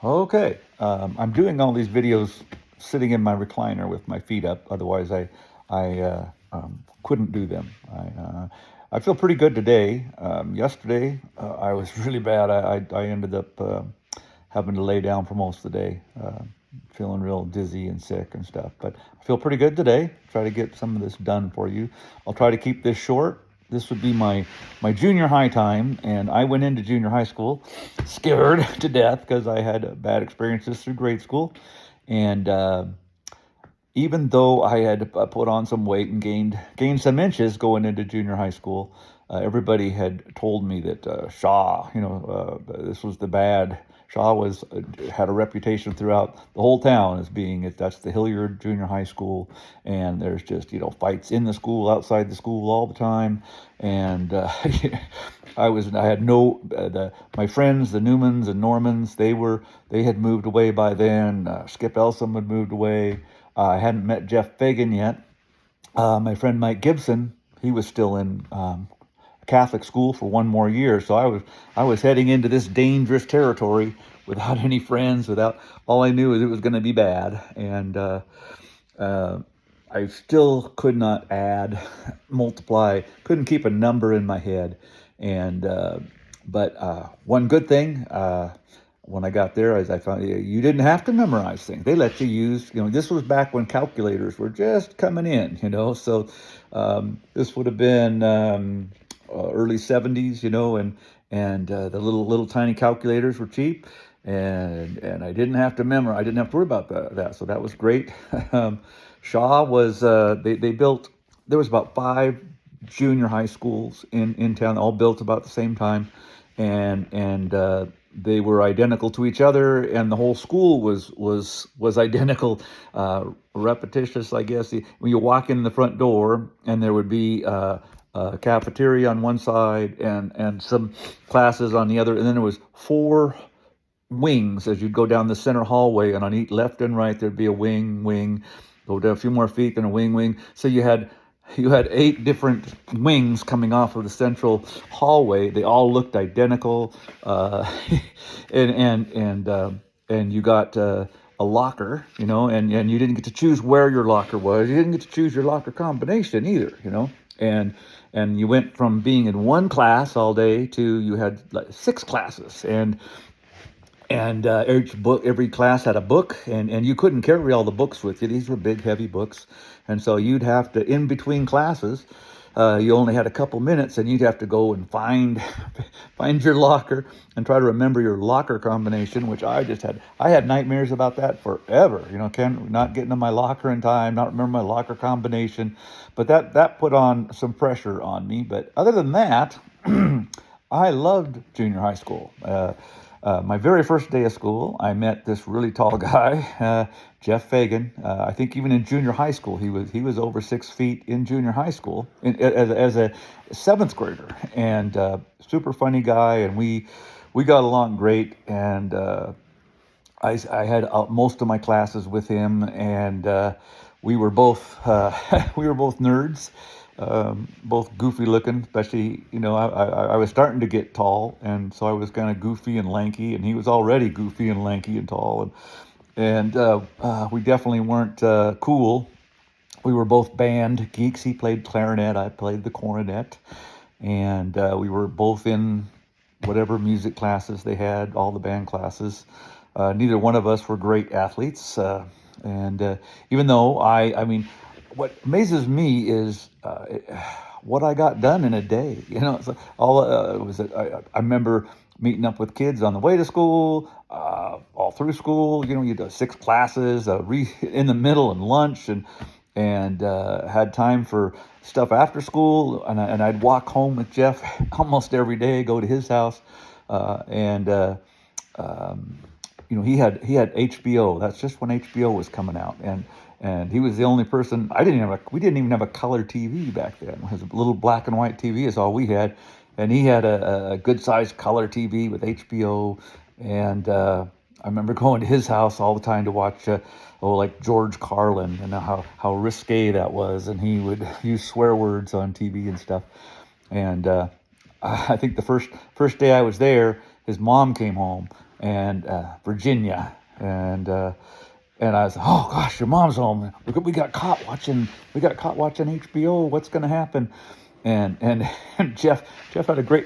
Okay, I'm doing all these videos sitting in my recliner with my feet up. Otherwise, I couldn't do them. I feel pretty good today. Yesterday, I was really bad. I ended up having to lay down for most of the day, feeling real dizzy and sick and stuff. But I feel pretty good today. Try to get some of this done for you. I'll try to keep this short. This would be my junior high time, and I went into junior high school scared to death because I had bad experiences through grade school, and even though I had put on some weight and gained some inches going into junior high school, everybody had told me that Shaw, this was the bad. Shaw was had a reputation throughout the whole town as being that's the Hilliard Junior High School, and there's just fights in the school, outside the school all the time, and I had no my friends, the Newmans and Normans, they had moved away by then. Skip Elsom had moved away. I hadn't met Jeff Fagan yet. My friend Mike Gibson, he was still in Catholic school for one more year, so I was heading into this dangerous territory without any friends. Without all I knew is it was going to be bad, and I still could not add, multiply, couldn't keep a number in my head, and but one good thing. When I got there, as I found you didn't have to memorize things. They let you use, this was back when calculators were just coming in, so this would have been early 70s, and the little tiny calculators were cheap, and I didn't have to memorize. I didn't have to worry about that, so that was great. Shaw was they built. There was about 5 junior high schools in town, all built about the same time, and they were identical to each other, and the whole school was identical, repetitious, I guess. When you walk in the front door, and there would be a cafeteria on one side and some classes on the other, and then there was 4 wings as you'd go down the center hallway, and on each left and right there'd be a wing, go down a few more feet, then a wing. So you had 8 different wings coming off of the central hallway. They all looked identical, and you got a locker, and you didn't get to choose where your locker was. You didn't get to choose your locker combination either, and you went from being in one class all day to you had like 6 classes, and every class had a book, and you couldn't carry all the books with you. These were big, heavy books, and so you'd have to, in between classes, you only had a couple minutes, and you'd have to go and find your locker and try to remember your locker combination, which I had nightmares about that forever. Not getting to my locker in time, not remember my locker combination, but that put on some pressure on me. But other than that, I loved junior high school. My very first day of school, I met this really tall guy, Jeff Fagan. I think even in junior high school, he was over 6 feet in junior high school as a 7th grader, and super funny guy. And we got along great. And I had most of my classes with him, and we were both we were both nerds. Both goofy looking, especially, I was starting to get tall, and so I was kind of goofy and lanky, and he was already goofy and lanky and tall, and we definitely weren't cool. We were both band geeks. He played clarinet, I played the cornet, and we were both in whatever music classes they had, all the band classes. Neither one of us were great athletes, and even though I mean, what amazes me is what I got done in a day. It's like I remember meeting up with kids on the way to school, all through school. You did 6 classes, in the middle, and lunch, and had time for stuff after school. And I'd walk home with Jeff almost every day, go to his house, and he had HBO. That's just when HBO was coming out, and he was the only person. We didn't even have a color TV back then. It was a little black and white TV is all we had, and he had a good sized color TV with HBO. And I remember going to his house all the time to watch like George Carlin, and how risque that was, and he would use swear words on TV and stuff. And I think the first day I was there, his mom came home and Virginia, and I was, oh gosh, your mom's home. We got caught watching. We got caught watching HBO. What's going to happen? And and Jeff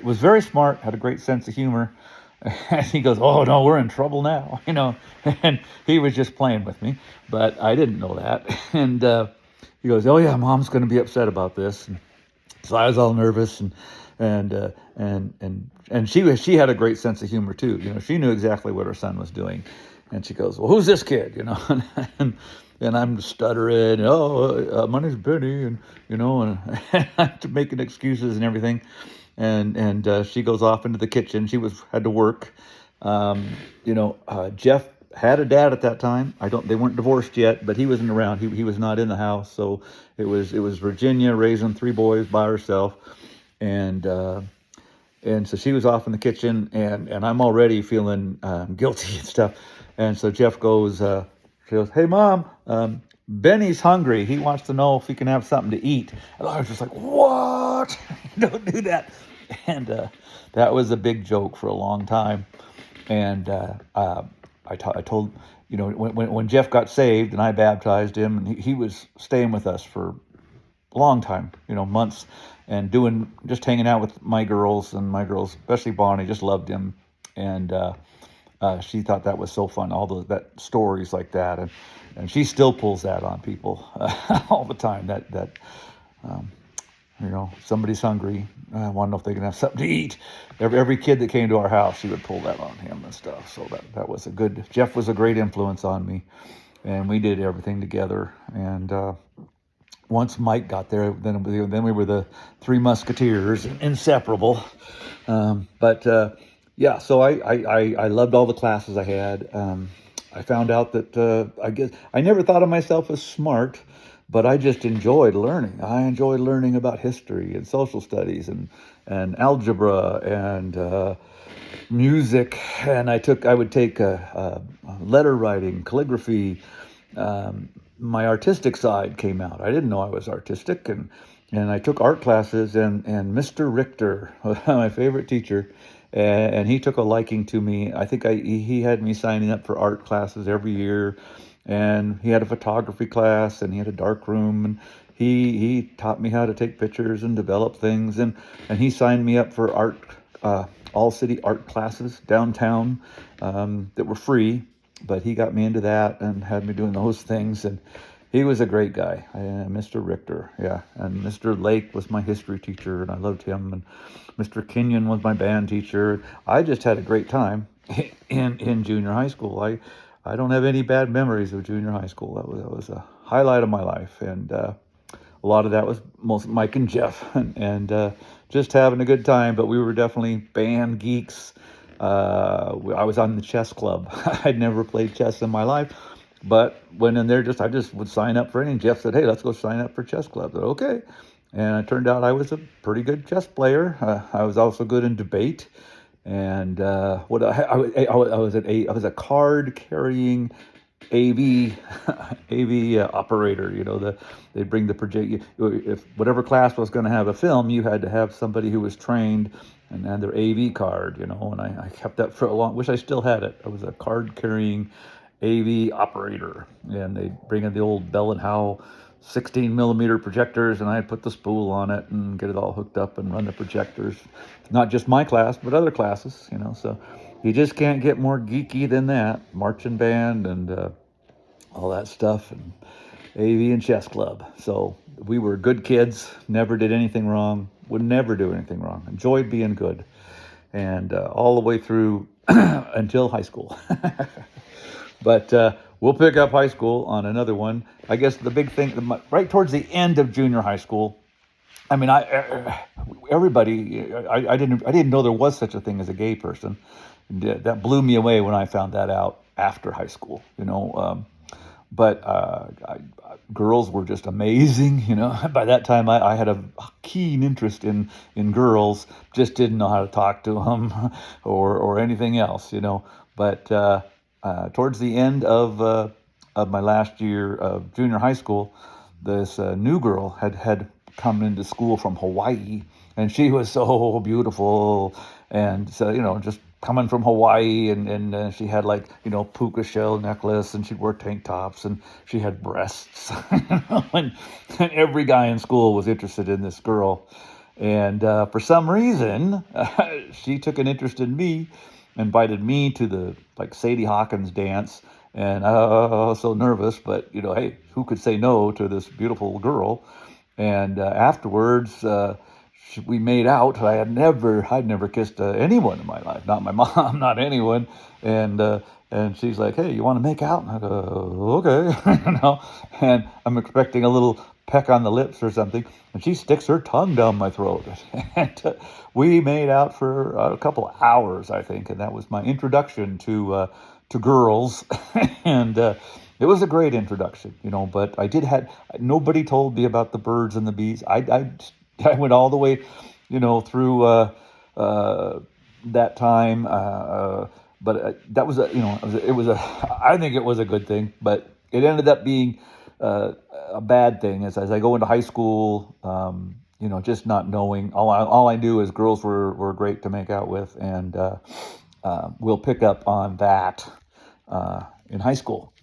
was very smart, had a great sense of humor. And he goes, oh no, we're in trouble now, And he was just playing with me, but I didn't know that. And he goes, oh yeah, mom's going to be upset about this. And so I was all nervous, and she had a great sense of humor too. She knew exactly what her son was doing, and she goes, "Well, who's this kid?" And and I'm stuttering. Oh, my name's Benny, and I'm making excuses and everything, and she goes off into the kitchen. She had to work. Jeff had a dad at that time. They weren't divorced yet, but he wasn't around. He was not in the house, so it was Virginia raising three boys by herself, and so she was off in the kitchen, and I'm already feeling guilty and stuff, and so Jeff goes, she goes, hey mom, Benny's hungry. He wants to know if he can have something to eat. And I was just like, what? Don't do that. And that was a big joke for a long time. And I told, when Jeff got saved and I baptized him, and he was staying with us for a long time, months, and just hanging out with my girls, and my girls, especially Bonnie, just loved him. And she thought that was so fun, that stories like that, and she still pulls that on people all the time. That somebody's hungry. I want to know if they can have something to eat. Every kid that came to our house, she would pull that on him and stuff. So that was Jeff was a great influence on me, and we did everything together. And once Mike got there, then we were the Three Musketeers, inseparable. Yeah, so I loved all the classes I had. I found out that I guess I never thought of myself as smart, but I just enjoyed learning. I enjoyed learning about history and social studies and algebra and music. And I would take letter writing, calligraphy. My artistic side came out. I didn't know I was artistic, and I took art classes, and Mr. Richter, my favorite teacher, and he took a liking to me. I think he had me signing up for art classes every year, and he had a photography class, and he had a dark room, and he taught me how to take pictures and develop things, and he signed me up for art, all city art classes downtown, that were free. But he got me into that and had me doing those things, and he was a great guy, Mr. Richter, yeah. And Mr. Lake was my history teacher, and I loved him. And Mr. Kenyon was my band teacher. I just had a great time in junior high school. I don't have any bad memories of junior high school. That was a highlight of my life, and a lot of that was most Mike and Jeff, and just having a good time. But we were definitely band geeks. I was on the chess club. I'd never played chess in my life, but went in there. I just would sign up for anything. Jeff said, "Hey, let's go sign up for chess club." I said, okay, and it turned out I was a pretty good chess player. I was also good in debate, and I was a card carrying AV operator. They'd bring the project. If whatever class was going to have a film, you had to have somebody who was trained and had their AV card. And I kept that for a long. Wish I still had it. I was a card carrying AV operator, and they'd bring in the old Bell and Howell 16 millimeter projectors, and I'd put the spool on it and get it all hooked up and run the projectors. Not just my class, but other classes. So you just can't get more geeky than that. Marching band and all that stuff, and AV and chess club. So we were good kids, never did anything wrong, would never do anything wrong, enjoyed being good, and all the way through until high school. But we'll pick up high school on another one. I guess the big thing, right towards the end of junior high school, I mean, everybody, I didn't know there was such a thing as a gay person. That blew me away when I found that out after high school. But girls were just amazing. By that time, I had a keen interest in girls. Just didn't know how to talk to them or anything else. But towards the end of my last year of junior high school, this new girl had come into school from Hawaii, and she was so beautiful, and so just coming from Hawaii, and she had like puka shell necklace, and she'd wear tank tops, and she had breasts, and every guy in school was interested in this girl, and for some reason, she took an interest in me, invited me to the like Sadie Hawkins dance, and I was so nervous, but hey, who could say no to this beautiful girl? And afterwards, we made out. I'd never kissed anyone in my life, not my mom, not anyone. And she's like, "Hey, you want to make out?" And I go, "Okay," And I'm expecting a little peck on the lips or something, and she sticks her tongue down my throat, and we made out for a couple hours, I think, and that was my introduction to girls, and. It was a great introduction, but I did had nobody told me about the birds and the bees. I went all the way, through that time. But that was I think it was a good thing, but it ended up being a bad thing as I go into high school. Just not knowing. All I knew is girls were great to make out with, and we'll pick up on that in high school.